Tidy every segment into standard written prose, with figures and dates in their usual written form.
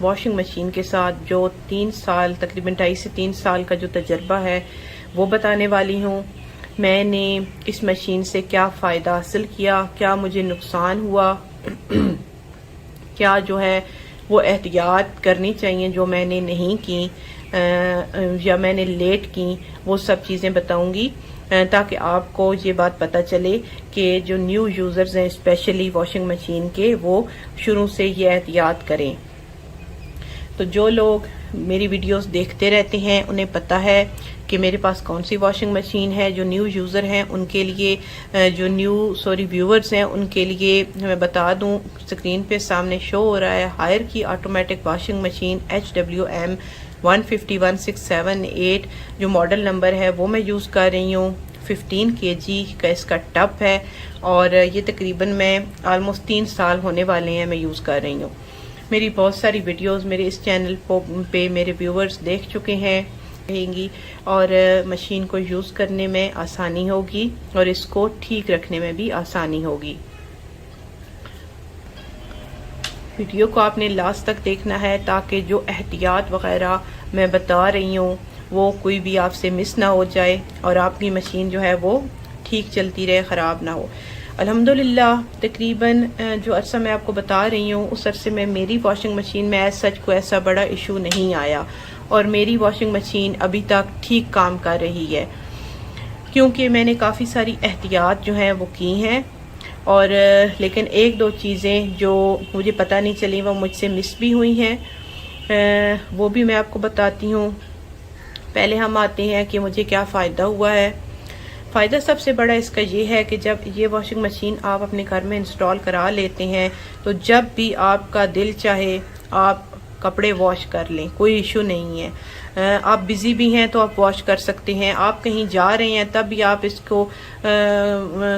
Washing machine के साथ जो 3 साल तकरीबन 2.5 से 3 साल का जो तजर्बा है वो बताने वाली हूँ। मैंने इस मशीन से क्या फ़ायदा हासिल किया, क्या मुझे नुकसान हुआ क्या जो है वो एहतियात करनी चाहिए जो मैंने नहीं की या मैंने लेट की, वो सब चीज़ें बताऊंगी ताकि आपको ये बात पता चले कि जो न्यू यूज़र्स हैं स्पेशली वॉशिंग मशीन के, वो शुरू से ये एहतियात करें। तो जो लोग मेरी वीडियोस देखते रहते हैं उन्हें पता है कि मेरे पास कौन सी वॉशिंग मशीन है। जो न्यू यूज़र हैं उनके लिए, जो व्यूवर्स हैं उनके लिए मैं बता दूं, स्क्रीन पे सामने शो हो रहा है हायर की ऑटोमेटिक वॉशिंग मशीन HWM 151678 जो मॉडल नंबर है वो मैं यूज़ कर रही हूँ। 15 kg का इसका टब है और ये तकरीबन मैं ऑलमोस्ट 3 साल होने वाले हैं मैं यूज़ कर रही हूँ। मेरी बहुत सारी वीडियोस मेरे इस चैनल पे मेरे व्यूवर्स देख चुके हैं रहेंगी और मशीन को यूज़ करने में आसानी होगी और इसको ठीक रखने में भी आसानी होगी। वीडियो को आपने लास्ट तक देखना है ताकि जो एहतियात वगैरह मैं बता रही हूँ वो कोई भी आपसे मिस ना हो जाए और आपकी मशीन जो है वो ठीक चलती रहे, ख़राब ना हो। अल्हम्दुलिल्लाह तकरीबन जो अरसा मैं आपको बता रही हूँ उस अरसे में मेरी वॉशिंग मशीन में सच को ऐसा बड़ा इशू नहीं आया और मेरी वॉशिंग मशीन अभी तक ठीक काम कर रही है क्योंकि मैंने काफ़ी सारी एहतियात जो हैं वो की हैं। और लेकिन एक दो चीज़ें जो मुझे पता नहीं चली वो मुझसे मिस भी हुई हैं, वो भी मैं आपको बताती हूँ। पहले हम आते हैं कि मुझे क्या फ़ायदा हुआ है। फ़ायदा सबसे बड़ा इसका ये है कि जब ये वॉशिंग मशीन आप अपने घर में इंस्टॉल करा लेते हैं तो जब भी आपका दिल चाहे आप कपड़े वॉश कर लें, कोई इशू नहीं है। आप बिज़ी भी हैं तो आप वॉश कर सकते हैं, आप कहीं जा रहे हैं तब भी आप इसको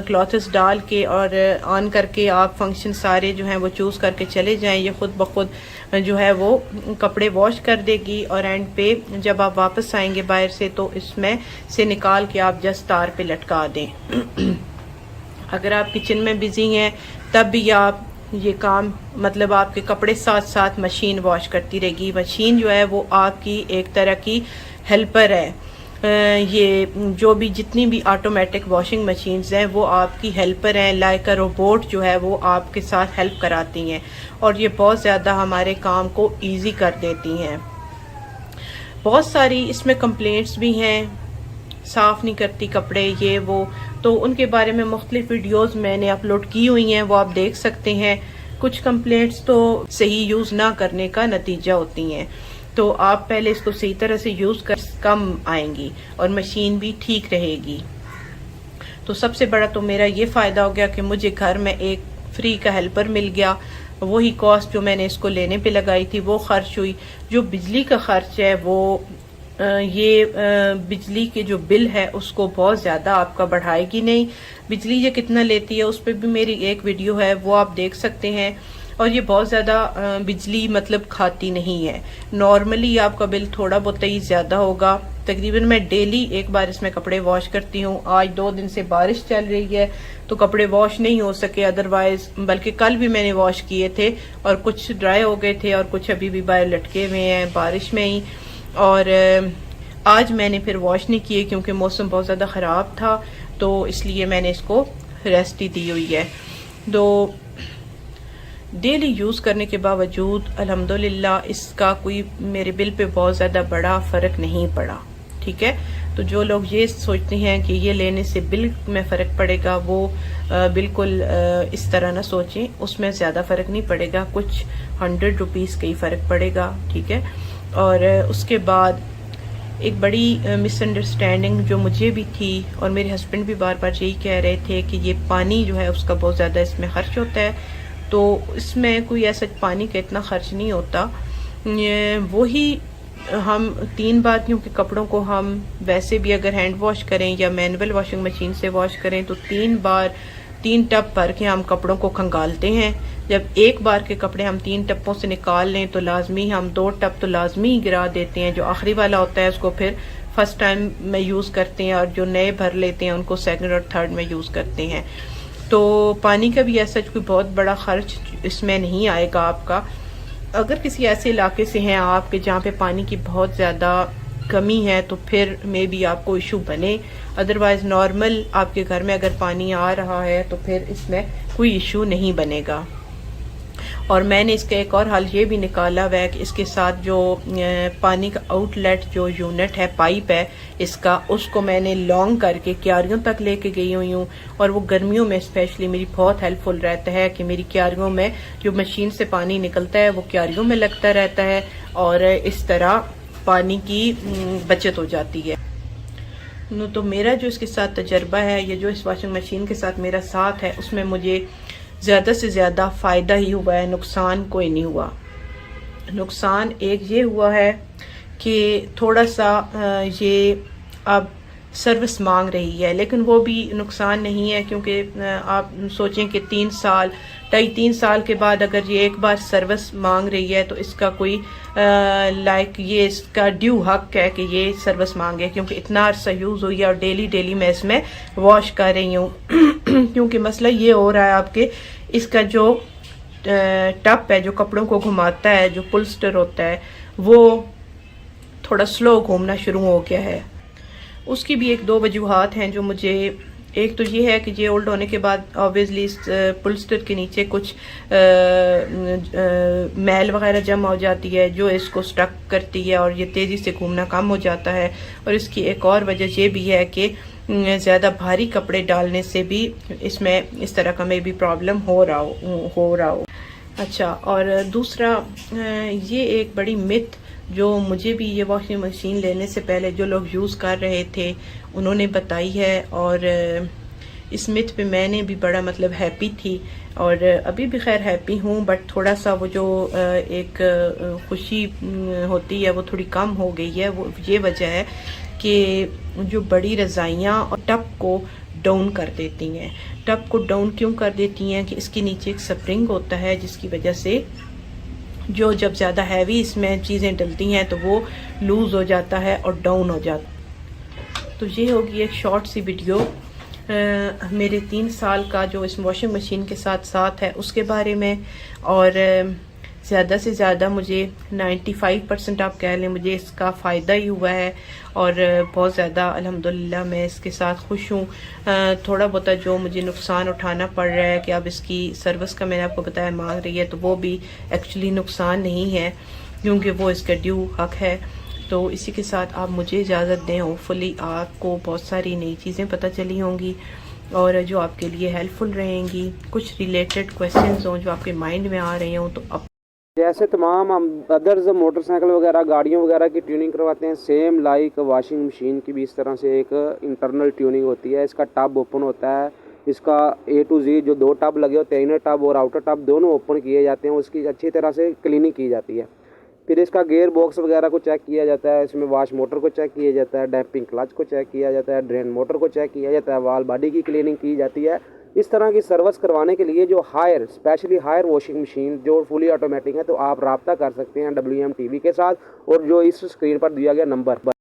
क्लॉथ्स डाल के और ऑन करके आप फंक्शन सारे जो हैं वो चूज़ करके चले जाएं, ये खुद ब खुद जो है वो कपड़े वॉश कर देगी और एंड पे जब आप वापस आएंगे बाहर से तो इसमें से निकाल के आप जस्ट तार पे लटका दें। अगर आप किचन में बिज़ी हैं तब भी आप ये काम मतलब आपके कपड़े साथ साथ मशीन वॉश करती रहेगी। मशीन जो है वो आपकी एक तरह की हेल्पर है। ये जो भी जितनी भी ऑटोमेटिक वॉशिंग मशीन्स हैं वो आपकी हेल्पर हैं, लाइक अ रोबोट जो है वो आपके साथ हेल्प कराती हैं और ये बहुत ज़्यादा हमारे काम को इजी कर देती हैं। बहुत सारी इसमें कंप्लेंट्स भी हैं, साफ़ नहीं करती कपड़े ये वो, तो उनके बारे में मुख्तलिफ वीडियोस मैंने अपलोड की हुई हैं, वो आप देख सकते हैं। कुछ कंप्लेंट्स तो सही यूज़ ना करने का नतीजा होती हैं, तो आप पहले इसको सही तरह से यूज़ कर कम आएंगी और मशीन भी ठीक रहेगी। तो सबसे बड़ा तो मेरा ये फ़ायदा हो गया कि मुझे घर में एक फ्री का हेल्पर मिल गया। वही कॉस्ट जो मैंने इसको लेने पे लगाई थी वो खर्च हुई। जो बिजली का खर्च है वो ये बिजली के जो बिल है उसको बहुत ज़्यादा आपका बढ़ाएगी नहीं। बिजली ये कितना लेती है उस पर भी मेरी एक वीडियो है, वो आप देख सकते हैं। और ये बहुत ज़्यादा बिजली मतलब खाती नहीं है। नॉर्मली आपका बिल थोड़ा बहुत ही ज़्यादा होगा। तकरीबन मैं डेली एक बार इसमें कपड़े वॉश करती हूँ। आज 2 दिन से बारिश चल रही है तो कपड़े वॉश नहीं हो सके अदरवाइज, बल्कि कल भी मैंने वॉश किए थे और कुछ ड्राई हो गए थे और कुछ अभी भी बाहर लटके हुए हैं बारिश में ही। और आज मैंने फिर वॉश नहीं किए क्योंकि मौसम बहुत ज़्यादा ख़राब था, तो इसलिए मैंने इसको रेस्ट ही दी हुई है। तो डेली यूज़ करने के बावजूद अल्हम्दुलिल्लाह इसका कोई मेरे बिल पे बहुत ज़्यादा बड़ा फ़र्क नहीं पड़ा। ठीक है, तो जो लोग ये सोचते हैं कि ये लेने से बिल में फ़र्क पड़ेगा वो बिल्कुल इस तरह ना सोचें, उसमें ज़्यादा फ़र्क नहीं पड़ेगा, कुछ 100 रुपीज़ का ही फ़र्क पड़ेगा। ठीक है, और उसके बाद एक बड़ी मिसअंडरस्टैंडिंग जो मुझे भी थी और मेरे हस्बैंड भी बार बार यही कह रहे थे कि ये पानी जो है उसका बहुत ज़्यादा इसमें खर्च होता है, तो इसमें कोई ऐसा पानी का इतना खर्च नहीं होता। वही हम 3 बार, क्योंकि कपड़ों को हम वैसे भी अगर हैंड वॉश करें या मैनुअल वॉशिंग मशीन से वॉश करें तो 3 टब भर के हम कपड़ों को खंगालते हैं। जब एक बार के कपड़े हम 3 टप्पों से निकाल लें तो लाजमी हम 2 टप तो लाजमी ही गिरा देते हैं। जो आखिरी वाला होता है उसको फिर फर्स्ट टाइम में यूज़ करते हैं और जो नए भर लेते हैं उनको सेकंड और थर्ड में यूज़ करते हैं। तो पानी का भी ऐसा कोई बहुत बड़ा खर्च इसमें नहीं आएगा आपका। अगर किसी ऐसे इलाके से हैं आप कि जहाँ पे पानी की बहुत ज़्यादा कमी है तो फिर मे बी आपको इशू बने, अदरवाइज़ नॉर्मल आपके घर में अगर पानी आ रहा है तो फिर इसमें कोई इशू नहीं बनेगा। और मैंने इसका एक और हल ये भी निकाला हुआ है कि इसके साथ जो पानी का आउटलेट जो यूनिट है, पाइप है इसका, उसको मैंने लॉन्ग करके क्यारियों तक लेके गई हुई हूँ। और वो गर्मियों में स्पेशली मेरी बहुत हेल्पफुल रहता है कि मेरी क्यारियों में जो मशीन से पानी निकलता है वो क्यारियों में लगता रहता है और इस तरह पानी की बचत हो जाती है। तो मेरा जो इसके साथ तजर्बा है, ये जो इस वॉशिंग मशीन के साथ मेरा साथ है, उसमें मुझे ज़्यादा से ज़्यादा फ़ायदा ही हुआ है, नुकसान कोई नहीं हुआ। नुकसान एक ये हुआ है कि थोड़ा सा ये अब सर्विस मांग रही है, लेकिन वो भी नुकसान नहीं है क्योंकि आप सोचें कि 2.5 साल के बाद अगर ये एक बार सर्विस मांग रही है तो इसका कोई ये इसका ड्यू हक है कि ये सर्विस मांगे, क्योंकि इतना अर्सा यूज़ हुई है और डेली मैं इसमें वॉश कर रही हूँ। क्योंकि मसला ये हो रहा है आपके इसका जो टप है जो कपड़ों को घुमाता है, जो पुलस्टर होता है, वो थोड़ा स्लो घूमना शुरू हो गया है। उसकी भी एक दो वजूहात हैं जो मुझे, एक तो ये है कि ये ओल्ड होने के बाद ऑब्वियसली इस पुलस्टर के नीचे कुछ मैल वगैरह जमा हो जाती है जो इसको स्टक करती है और ये तेज़ी से घूमना कम हो जाता है। और इसकी एक और वजह ये भी है कि ज़्यादा भारी कपड़े डालने से भी इसमें इस तरह का मे भी प्रॉब्लम हो रहा हो। अच्छा, और दूसरा ये एक बड़ी मिथ जो मुझे भी ये वॉशिंग मशीन लेने से पहले जो लोग यूज़ कर रहे थे उन्होंने बताई है, और इस मिथ पे मैंने भी बड़ा मतलब हैप्पी थी और अभी भी खैर हैप्पी हूँ, बट थोड़ा सा वो जो एक खुशी होती है वो थोड़ी कम हो गई है। वो ये वजह है कि जो बड़ी रज़ाइयाँ और टप को डाउन कर देती हैं। टप को डाउन क्यों कर देती हैं कि इसके नीचे एक स्प्रिंग होता है जिसकी वजह से जो जब ज़्यादा हैवी इसमें चीज़ें डलती हैं तो वो लूज़ हो जाता है और डाउन हो जाता। तो ये होगी एक शॉर्ट सी वीडियो मेरे 3 साल का जो इस वॉशिंग मशीन के साथ है उसके बारे में। और ज़्यादा से ज़्यादा मुझे 95% आप कह लें मुझे इसका फ़ायदा ही हुआ है और बहुत ज़्यादा अल्हम्दुलिल्लाह मैं इसके साथ खुश हूँ। थोड़ा बहुत जो मुझे नुकसान उठाना पड़ रहा है कि अब इसकी सर्विस का मैंने आपको बताया मांग रही है, तो वो भी एक्चुअली नुकसान नहीं है क्योंकि वो इसका ड्यू हक है। तो इसी के साथ आप मुझे इजाज़त दें। होपफुली आपको बहुत सारी नई चीज़ें पता चली होंगी और जो आपके लिए हेल्पफुल रहेंगी। कुछ रिलेटेड क्वेश्चंस हों जो आपके माइंड में आ रहे हों तो जैसे तमाम हम अदर्स मोटरसाइकिल वगैरह गाड़ियों वगैरह की ट्यूनिंग करवाते हैं, सेम लाइक वॉशिंग मशीन की भी इस तरह से एक इंटरनल ट्यूनिंग होती है। इसका टब ओपन होता है, इसका A to Z जो 2 टब लगे होते हैं, इनर टब और आउटर टब दोनों ओपन किए जाते हैं, उसकी अच्छी तरह से क्लीनिंग की जाती है। फिर इसका गेयर बॉक्स वगैरह को चेक किया जाता है, इसमें वॉश मोटर को चेक किया जाता है, डैम्पिंग क्लच को चेक किया जाता है, ड्रेन मोटर को चेक किया जाता है, वाल बॉडी की क्लीनिंग की जाती है। इस तरह की सर्विस करवाने के लिए जो स्पेशली हायर वॉशिंग मशीन जो फुली ऑटोमेटिक है, तो आप रब्ता कर सकते हैं WM TV के साथ और जो इस स्क्रीन पर दिया गया नंबर पर।